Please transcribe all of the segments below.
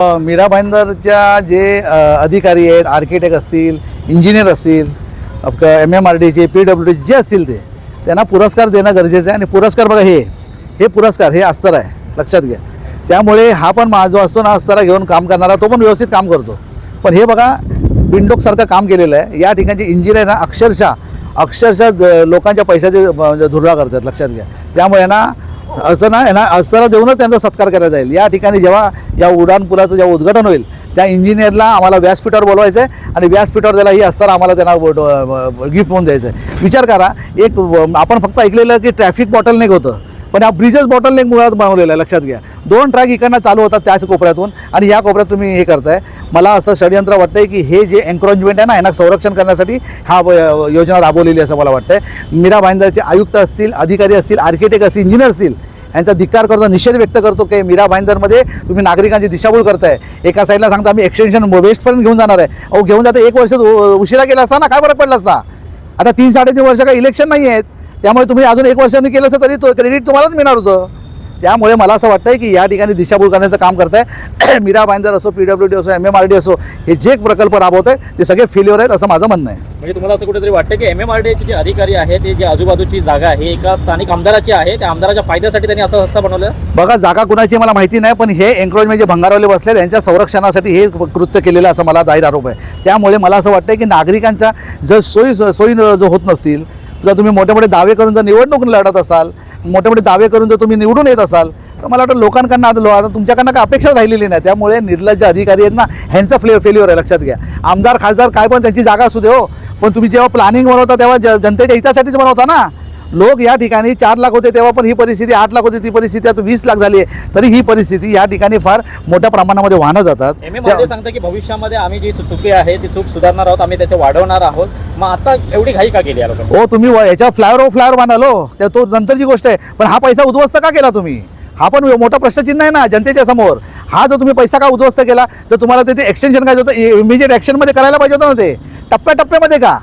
मीरा भाईंदरच्या जे अधिकारी आहेत, आर्किटेक्ट असतील, इंजिनियर असतील, MMRDचे PWD जे असतील त्यांना पुरस्कार देणं गरजेचं आहे. आणि पुरस्कार बघा, हे पुरस्कार हे अस्तर आहे, लक्षात घ्या. त्यामुळे हा पण जो असतो ना अस्तर घेऊन काम करणारा, तो पण व्यवस्थित काम करतो. पण हे बघा बिंडोकसारखं काम केलेलं आहे. या ठिकाणचे इंजिनियर ना अक्षरशः लोकांच्या पैशाचे धुर्रा करतात, लक्षात घ्या. त्यामुळे ना असं ना यांना अस्तर देऊनच त्यांचा सत्कार केला जाईल. या ठिकाणी जेव्हा या उड्डाणपुलाचं जेव्हा उद्घाटन होईल त्या इंजिनियरला आम्हाला व्यासपीठावर बोलवायचं आहे आणि व्यासपीठावर त्याला ही अस्तर आम्हाला त्यांना गिफ्ट म्हणून द्यायचं आहे. विचार करा, आपण फक्त ऐकलेलं की ट्रॅफिक बॉटलनेक होतं, पण हा ब्रिजेस बॉटलनेक मुळात बनवलेला आहे, लक्षात घ्या. 2 ट्रॅक इकडनं चालू होतात त्याच कोपऱ्यातून आणि या कोपऱ्यात तुम्ही हे करताय. मला असं षडयंत्र वाटतंय की हे जे एन्क्रोचमेंट आहे ना, यांना संरक्षण करण्यासाठी हा योजना राबवलेली असं मला वाटतंय. मीरा भाईंदरचे आयुक्त असतील, अधिकारी असतील, आर्किटेक्ट असतील, इंजिनियर असतील, यांचा धिक्कार करतो, निषेध व्यक्त करतो की मीरा भाईंदरमध्ये तुम्ही नागरिकांची दिशाभूल करताय. एका साईडला सांगता आम्ही एक्सटेन्शन वेस्टपर्यंत घेऊन जाणार आहे. अहो घेऊन जाता 1 वर्ष उशिरा केला असता ना, काय फरक पडला असता. आता 3-3.5 वर्ष काही इलेक्शन नाही आहेत, त्यामुळे तुम्ही अजून 1 वर्षांनी केलं असतं तरी तो क्रेडिट तुम्हालाच मिळणार होतं. त्यामुळे मला असं वाटतं की या ठिकाणी दिशाभूल करण्याचं काम करत आहे. मीरा भाईंदर असो, PWD असो, MMRD असो, हे जे प्रकल्प राबवत आहेत ते सगळे फेल्युअर आहेत असं माझं म्हणणं आहे. म्हणजे तुम्हाला असं कुठेतरी वाटतं की MMRDचे जे अधिकारी आहेत, ते जे आजूबाजूची जागा आहे एका स्थानिक आमदाराची आहे, त्या आमदाराच्या फायद्यासाठी त्यांनी असं बनवलं. बघा, जागा कुणाची मला माहिती नाही, पण हे एन्क्रोचमेंट जे भंगारवाले बसले यांच्या संरक्षणासाठी हे कृत्य केलेलं असं मला जाहीर आरोप आहे. त्यामुळे मला असं वाटतं की नागरिकांच्या जर सोयी जो होत नसतील, जर तुम्ही मोठे मोठे दावे करून जर निवडणूक लढत असाल, मोठे मोठे दावे करून जर तुम्ही निवडून येत असाल, तर मला वाटतं लोकांकडनं आता तुमच्याकडनं काय अपेक्षा राहिलेली नाही. त्यामुळे निर्लज्ज अधिकारी आहेत ना, ह्यांचा फेल्युअर आहे, लक्षात घ्या. आमदार खासदार काय पण त्यांची जागा असू दे हो, पण तुम्ही जेव्हा प्लॅनिंग बनवता तेव्हा जनतेच्या हितासाठीच बनवता ना. लोक या ठिकाणी 4 लाख होते तेव्हा पण ही परिस्थिती, 8 लाख होती ती परिस्थिती आता 20 लाख झाली आहे. तरी ही परिस्थिती या ठिकाणी फार मोठ्या प्रमाणामध्ये वाहनं जातात. MMRD सांगतं की भविष्यामध्ये आम्ही जी चुकी आहे ती चूक सुधारणार आहोत, आम्ही त्याचे वाढवणार आहोत. मग आता एवढी घाई का केली लोकांनी? हो, तुम्ही याच्या फ्लायर बांधालो त्या तो नंतरची गोष्ट आहे, पण हा पैसा उद्ध्वस्त का केला तुम्ही? हा पण मोठा प्रश्नचिन्ह आहे ना जनतेच्या समोर. हा जो तुम्ही पैसा का उद्ध्वस्त केला? जर तुम्हाला ते एक्सटेन्शन काय होतं, इमिजिएट ॲक्शनमध्ये करायला पाहिजे होतं ना, ते टप्प्याटप्प्यामध्ये का?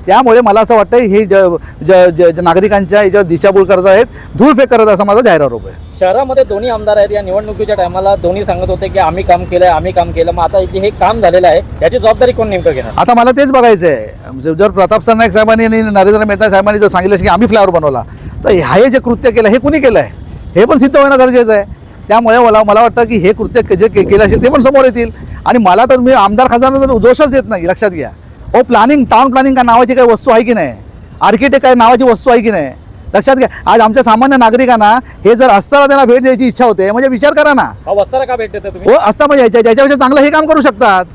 त्यामुळे मला असं वाटतं हे नागरिकांच्या याच्यावर दिशाभूल करत आहेत, धूळफेक करत असं माझा जाहीर आरोप आहे. शहरामध्ये दोन्ही आमदार आहेत. या निवडणुकीच्या टायमाला दोन्ही सांगत होते की आम्ही काम केलं, मग आता हे काम झालेलं आहे, याची जबाबदारी कोण नेमकं घेणार? जर मला तेच बघायचं आहे. जर प्रताप सरनाईक साहेबांनी आणि नरेंद्र मेहता साहेबांनी जर सांगितलं की आम्ही फ्लायर बनवला, तर हे जे कृत्य केलं हे कुणी केलं आहे हे पण सिद्ध होणं गरजेचं आहे. त्यामुळे मला वाटतं की हे कृत्य जे केलं असेल ते पण समोर येतील. आणि मला तर मी आमदार खासदारांना दोषच देत नाही, लक्षात घ्या. टाउन प्लॅनिंग काय नावाची काही वस्तू आहे की नाही? आर्किटेक्ट काय नावाची वस्तू आहे की नाही? लक्षात घ्या. आज आमच्या सामान्य नागरिकांना हे जर अस्ताला त्यांना भेट द्यायची इच्छा होते, म्हणजे विचार करा ना. वस्ताला का भेट देता तुम्ही? हो, अस्ता म्हणजे ज्याच्यापेक्षा चांगलं हे काम करू शकतात.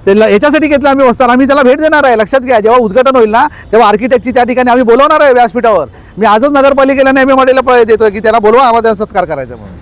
त्याला याच्यासाठी घेतलं आम्ही वस्ताला, आम्ही त्याला भेट देणार आहे. लक्षात घ्या, जेव्हा उद्घाटन होईल ना तेव्हा आर्किटेक्टची त्या ठिकाणी आम्ही बोलवणार आहे व्यासपीठावर. मी आजच नगरपालिकेला MMRDला देतोय की त्याला बोलवा, आम्हाला त्याचा सत्कार करायचा म्हणून.